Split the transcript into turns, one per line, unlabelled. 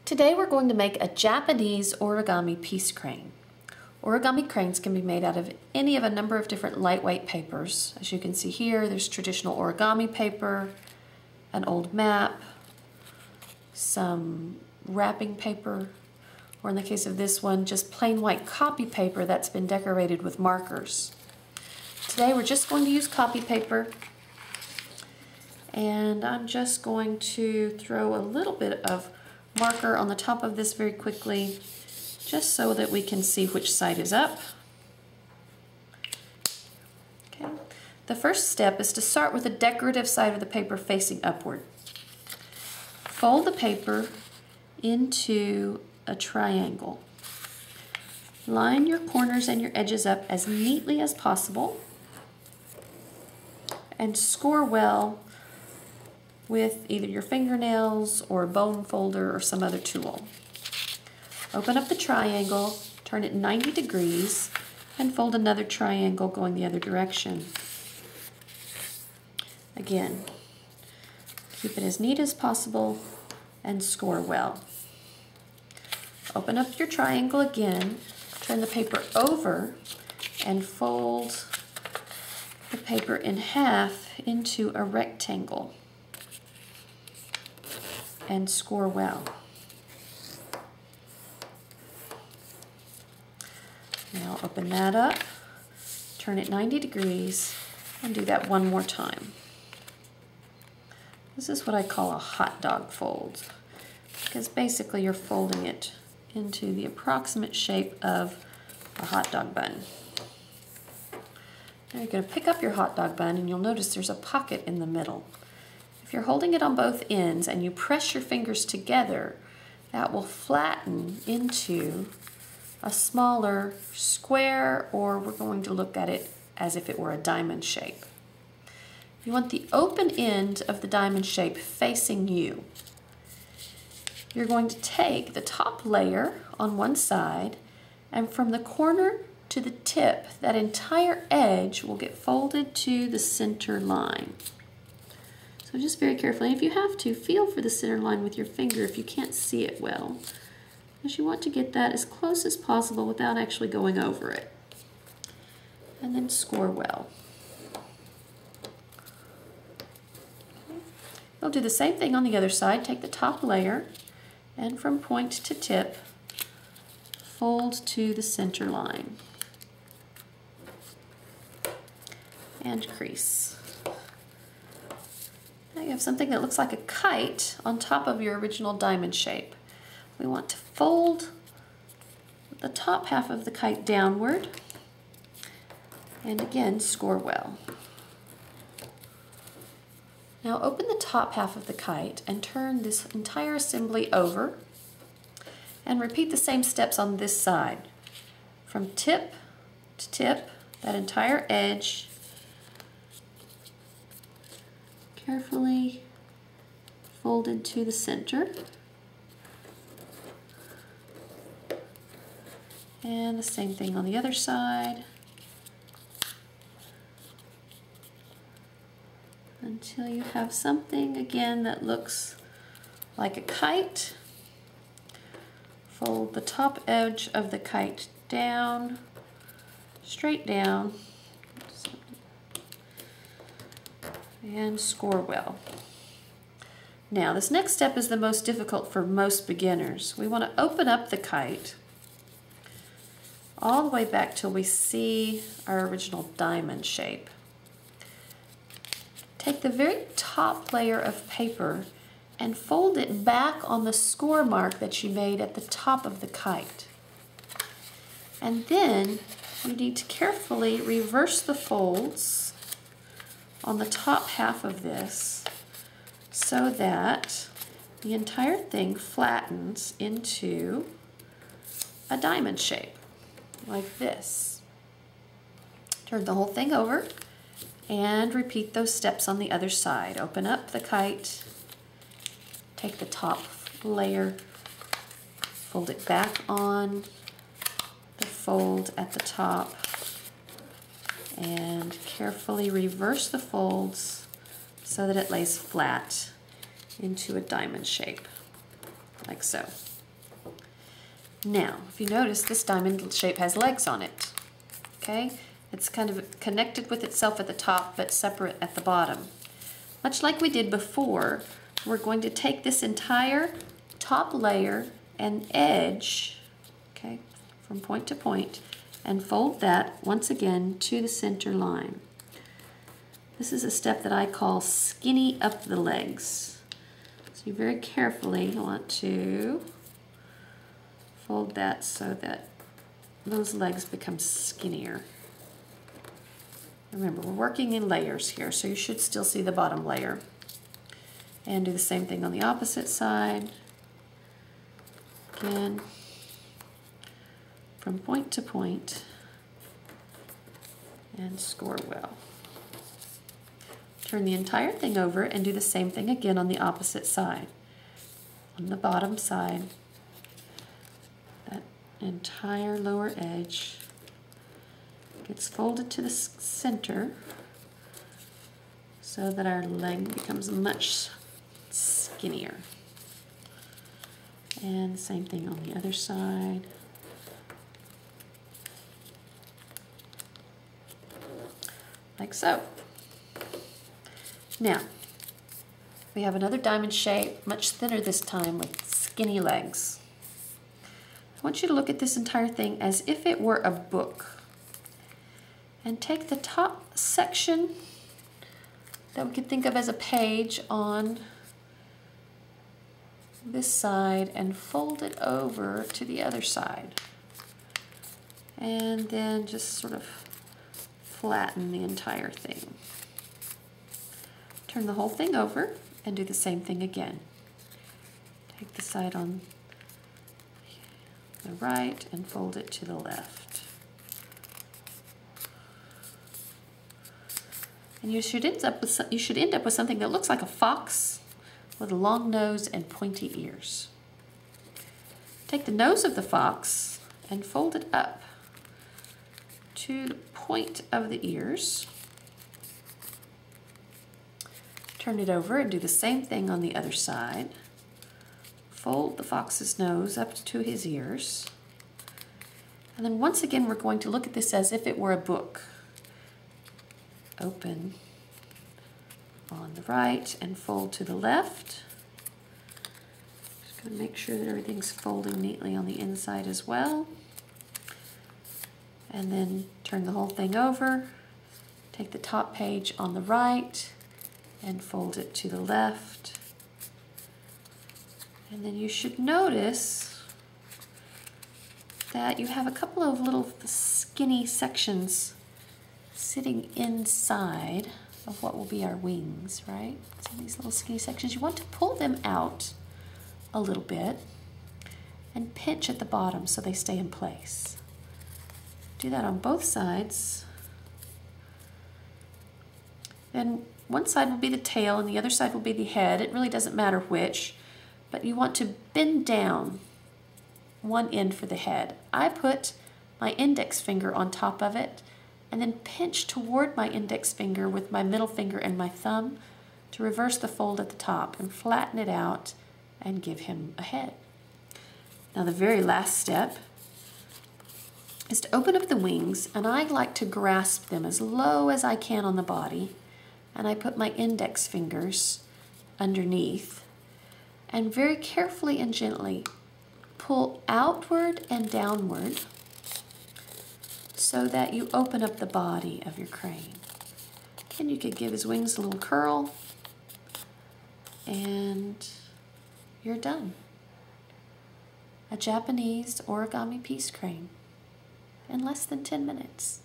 Today we're going to make a Japanese origami piece crane. Origami cranes can be made out of any of a number of different lightweight papers. As you can see here, there's traditional origami paper, an old map, some wrapping paper, or in the case of this one, just plain white copy paper that's been decorated with markers. Today we're just going to use copy paper, and I'm just going to throw a little bit of marker on the top of this very quickly, just so that we can see which side is up. Okay. The first step is to start with the decorative side of the paper facing upward. Fold the paper into a triangle. Line your corners and your edges up as neatly as possible and score well with either your fingernails or a bone folder or some other tool. Open up the triangle, turn it 90 degrees, and fold another triangle going the other direction. Again, keep it as neat as possible and score well. Open up your triangle again, turn the paper over, and fold the paper in half into a rectangle and score well. Now open that up, turn it 90 degrees, and do that one more time. This is what I call a hot dog fold, because basically you're folding it into the approximate shape of a hot dog bun. Now you're going to pick up your hot dog bun, and you'll notice there's a pocket in the middle. If you're holding it on both ends and you press your fingers together, that will flatten into a smaller square, or we're going to look at it as if it were a diamond shape. You want the open end of the diamond shape facing you. You're going to take the top layer on one side, and from the corner to the tip, that entire edge will get folded to the center line. So just very carefully, if you have to, feel for the center line with your finger if you can't see it well, because you want to get that as close as possible without actually going over it. And then score well. You'll do the same thing on the other side. Take the top layer, and from point to tip, fold to the center line and crease. Now you have something that looks like a kite on top of your original diamond shape. We want to fold the top half of the kite downward, and again score well. Now open the top half of the kite and turn this entire assembly over, and repeat the same steps on this side. From tip to tip, that entire edge, carefully folded to the center. And the same thing on the other side, until you have something again that looks like a kite. Fold the top edge of the kite down, straight down, and score well. Now this next step is the most difficult for most beginners. We want to open up the kite all the way back till we see our original diamond shape. Take the very top layer of paper and fold it back on the score mark that you made at the top of the kite. And then you need to carefully reverse the folds on the top half of this so that the entire thing flattens into a diamond shape, like this. Turn the whole thing over and repeat those steps on the other side. Open up the kite, take the top layer, fold it back on the fold at the top, and carefully reverse the folds so that it lays flat into a diamond shape, like so. Now, if you notice, this diamond shape has legs on it, okay? It's kind of connected with itself at the top, but separate at the bottom. Much like we did before, we're going to take this entire top layer and edge, okay, from point to point, and fold that once again to the center line. This is a step that I call skinny up the legs. So you very carefully want to fold that so that those legs become skinnier. Remember, we're working in layers here, so you should still see the bottom layer. And do the same thing on the opposite side. Again, from point to point, and score well. Turn the entire thing over and do the same thing again on the opposite side. On the bottom side, that entire lower edge gets folded to the center so that our leg becomes much skinnier. And same thing on the other side. Like so. Now, we have another diamond shape, much thinner this time, with skinny legs. I want you to look at this entire thing as if it were a book. And take the top section that we could think of as a page on this side and fold it over to the other side. And then just sort of flatten the entire thing. Turn the whole thing over and do the same thing again. Take the side on the right and fold it to the left. And you should end up with something that looks like a fox with a long nose and pointy ears. Take the nose of the fox and fold it up to the point of the ears. Turn it over and do the same thing on the other side. Fold the fox's nose up to his ears. And then once again, we're going to look at this as if it were a book. Open on the right and fold to the left. Just going to make sure that everything's folding neatly on the inside as well. And then turn the whole thing over. Take the top page on the right and fold it to the left. And then you should notice that you have a couple of little skinny sections sitting inside of what will be our wings, right? So these little skinny sections, you want to pull them out a little bit and pinch at the bottom so they stay in place. Do that on both sides. Then one side will be the tail and the other side will be the head. It really doesn't matter which, but you want to bend down one end for the head. I put my index finger on top of it and then pinch toward my index finger with my middle finger and my thumb to reverse the fold at the top and flatten it out and give him a head. Now the very last step is to open up the wings, and I like to grasp them as low as I can on the body, and I put my index fingers underneath and very carefully and gently pull outward and downward so that you open up the body of your crane. And you could give his wings a little curl and you're done. A Japanese origami peace crane in less than 10 minutes.